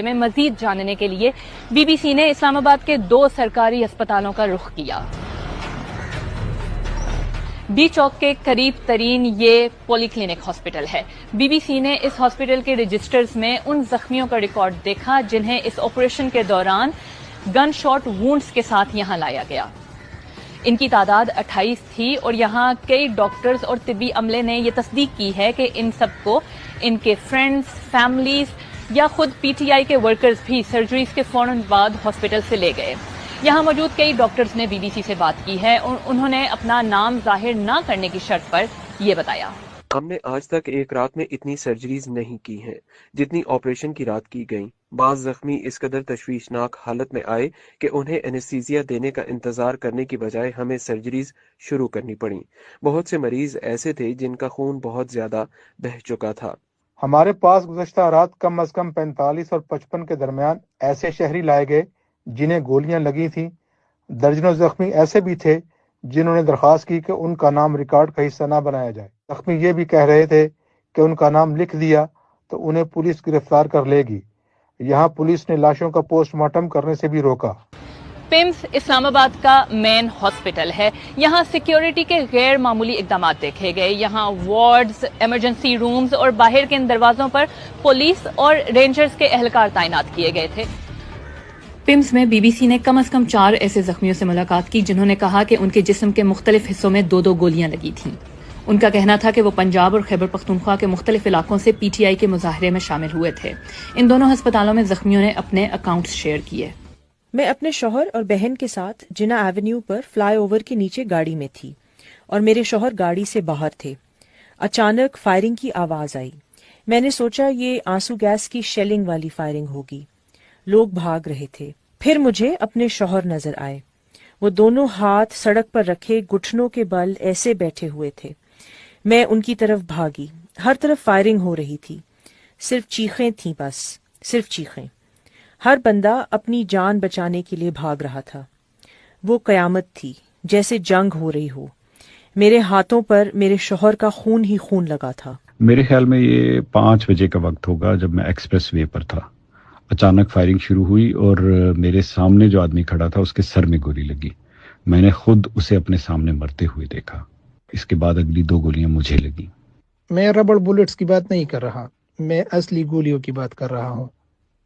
میں مزید جاننے کے لیے بی بی سی نے اسلام آباد کے 2 سرکاری اسپتالوں کا رخ کیا۔ بی چوک کے قریب ترین یہ پولی کلینک ہاسپٹل ہے۔ بی بی سی نے اس ہاسپٹل کے رجسٹرز میں ان زخمیوں کا ریکارڈ دیکھا جنہیں اس آپریشن کے دوران گن شاٹ وونڈز کے ساتھ یہاں لایا گیا۔ ان کی تعداد 28 تھی اور یہاں کئی ڈاکٹرز اور طبی عملے نے یہ تصدیق کی ہے کہ ان سب کو ان کے فرینڈز، فیملیز یا خود پی ٹی آئی کے ورکرز بھی سرجریز کے فوراً بعد ہاسپٹل سے لے گئے۔ یہاں موجود کئی ڈاکٹرز نے بی بی سی سے بات کی ہے اور انہوں نے اپنا نام ظاہر نہ کرنے کی شرط پر یہ بتایا۔ ہم نے آج تک ایک رات میں اتنی سرجریز نہیں کی ہیں جتنی آپریشن کی رات کی گئیں۔ بعض زخمی اس قدر تشویشناک حالت میں آئے کہ انہیں اینستھیزیا دینے کا انتظار کرنے کی بجائے ہمیں سرجریز شروع کرنی پڑیں۔ بہت سے مریض ایسے تھے جن کا خون بہت زیادہ بہہ چکا تھا۔ ہمارے پاس گزشتہ رات کم از کم 45 اور 55 کے درمیان ایسے شہری لائے گئے جنہیں گولیاں لگی تھیں۔ درجنوں زخمی ایسے بھی تھے جنہوں نے درخواست کی کہ ان کا نام ریکارڈ کا حصہ نہ بنایا جائے۔ زخمی یہ بھی کہہ رہے تھے کہ ان کا نام لکھ دیا تو انہیں پولیس گرفتار کر لے گی۔ یہاں پولیس نے لاشوں کا پوسٹ مارٹم کرنے سے بھی روکا۔ پمس اسلام آباد کا مین ہاسپٹل ہے۔ یہاں سیکیورٹی کے غیر معمولی اقدامات دیکھے گئے۔ یہاں وارڈز، ایمرجنسی رومز اور باہر کے ان دروازوں پر پولیس اور رینجرز کے اہلکار تعینات کیے گئے تھے۔ پمس میں بی بی سی نے کم از کم 4 ایسے زخمیوں سے ملاقات کی جنہوں نے کہا کہ ان کے جسم کے مختلف حصوں میں 2 گولیاں لگی تھیں۔ ان کا کہنا تھا کہ وہ پنجاب اور خیبر پختونخوا کے مختلف علاقوں سے پی ٹی آئی کے مظاہرے میں شامل ہوئے تھے۔ ان دونوں ہسپتالوں میں زخمیوں نے اپنے اکاؤنٹس شیئر کیے۔ میں اپنے شوہر اور بہن کے ساتھ جنا ایونیو پر فلائی اوور کے نیچے گاڑی میں تھی اور میرے شوہر گاڑی سے باہر تھے۔ اچانک فائرنگ کی آواز آئی۔ میں نے سوچا یہ آنسو گیس کی شیلنگ والی فائرنگ ہوگی۔ لوگ بھاگ رہے تھے۔ پھر مجھے اپنے شوہر نظر آئے۔ وہ دونوں ہاتھ سڑک پر رکھے گھٹنوں کے بل ایسے بیٹھے ہوئے تھے۔ میں ان کی طرف بھاگی۔ ہر طرف فائرنگ ہو رہی تھی۔ صرف چیخیں تھیں، بس صرف چیخیں۔ ہر بندہ اپنی جان بچانے کے لیے بھاگ رہا تھا۔ وہ قیامت تھی، جیسے جنگ ہو رہی ہو۔ میرے ہاتھوں پر میرے شوہر کا خون ہی خون لگا تھا۔ میرے خیال میں یہ 5 بجے کا وقت ہوگا جب میں ایکسپریس وے پر تھا۔ اچانک فائرنگ شروع ہوئی اور میرے سامنے جو آدمی کھڑا تھا اس کے سر میں گولی لگی۔ میں نے خود اسے اپنے سامنے مرتے ہوئے دیکھا۔ اس کے بعد اگلی 2 گولیاں مجھے لگیں۔ میں ربڑ بلٹس کی بات نہیں کر رہا، میں اصلی گولیوں کی بات کر رہا ہوں۔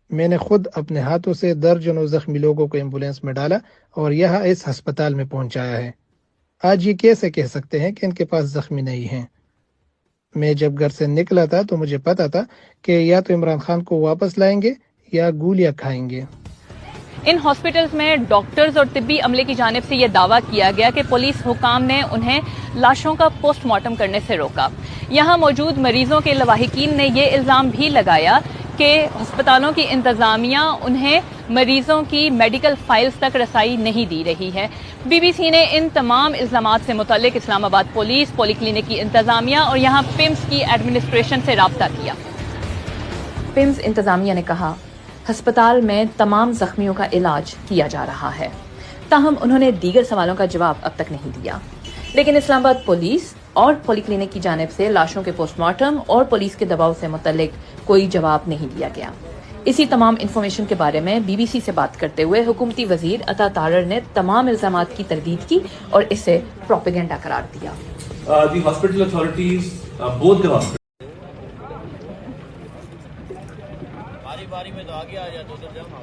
میں نے خود اپنے ہاتھوں سے درجنوں زخمی لوگوں کو ایمبولینس میں ڈالا اور یہاں اس ہسپتال میں پہنچایا ہے۔ آج یہ کیسے کہہ سکتے ہیں کہ ان کے پاس زخمی نہیں ہیں؟ میں جب گھر سے نکلا تھا تو مجھے پتا تھا کہ یا تو عمران خان کو واپس لائیں گے یا گولیاں کھائیں گے۔ ان ہاسپٹلز میں ڈاکٹرز اور طبی عملے کی جانب سے یہ دعویٰ کیا گیا کہ پولیس حکام نے انہیں لاشوں کا پوسٹ مارٹم کرنے سے روکا۔ یہاں موجود مریضوں کے لواحقین نے یہ الزام بھی لگایا کہ ہسپتالوں کی انتظامیہ انہیں مریضوں کی میڈیکل فائلز تک رسائی نہیں دی رہی ہے۔ بی بی سی نے ان تمام الزامات سے متعلق اسلام آباد پولیس، پولی کلینک کی انتظامیہ اور یہاں پمس کی ایڈمنسٹریشن سے رابطہ کیا۔ پمس انتظامیہ نے کہا ہسپتال میں تمام زخمیوں کا علاج کیا جا رہا ہے، تاہم انہوں نے دیگر سوالوں کا جواب اب تک نہیں دیا۔ لیکن اسلام آباد پولیس اور پولی کلینک کی جانب سے لاشوں کے پوسٹ مارٹم اور پولیس کے دباؤ سے متعلق کوئی جواب نہیں دیا گیا۔ اسی تمام انفارمیشن کے بارے میں بی بی سی سے بات کرتے ہوئے حکومتی وزیر عطا تارڑ نے تمام الزامات کی تردید کی اور اسے پروپیگنڈا قرار دیا۔ The hospital authorities, both the hospitals. باری میں تو آگے آ جاتا ادھر جام آ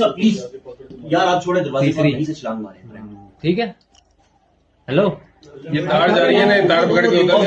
پلیز یار آپ چھوڑے دروازے سے چھلانگ مارے۔ ٹھیک ہے، ہیلو یہ تار جا رہی ہے نا، تار پکڑ کے ادھر